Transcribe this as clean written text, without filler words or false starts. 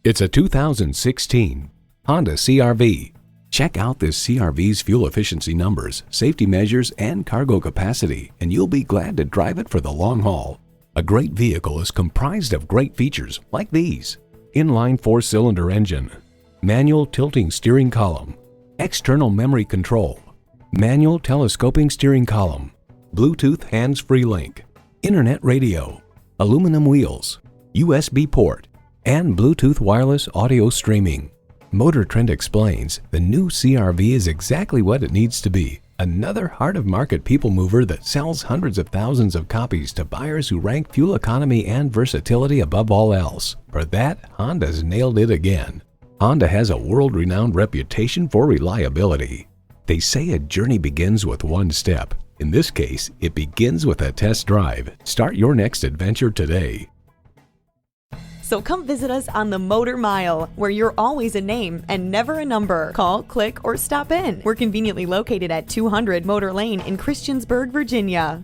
It's a 2016 Honda CR-V. Check out this CR-V's fuel efficiency numbers, safety measures, and cargo capacity, and you'll be glad to drive it for the long haul. A great vehicle is comprised of great features like these: inline 4-cylinder engine, manual tilting steering column, external memory control, manual telescoping steering column, Bluetooth hands-free link, internet radio, aluminum wheels, USB port, and Bluetooth wireless audio streaming. Motor Trend explains the new CR-V is exactly what it needs to be. Another heart-of-market people mover that sells hundreds of thousands of copies to buyers who rank fuel economy and versatility above all else. For that, Honda's nailed it again. Honda has a world-renowned reputation for reliability. They say a journey begins with one step. In this case, it begins with a test drive. Start your next adventure today. So come visit us on the Motor Mile, where you're always a name and never a number. Call, click, or stop in. We're conveniently located at 200 Motor Lane in Christiansburg, Virginia.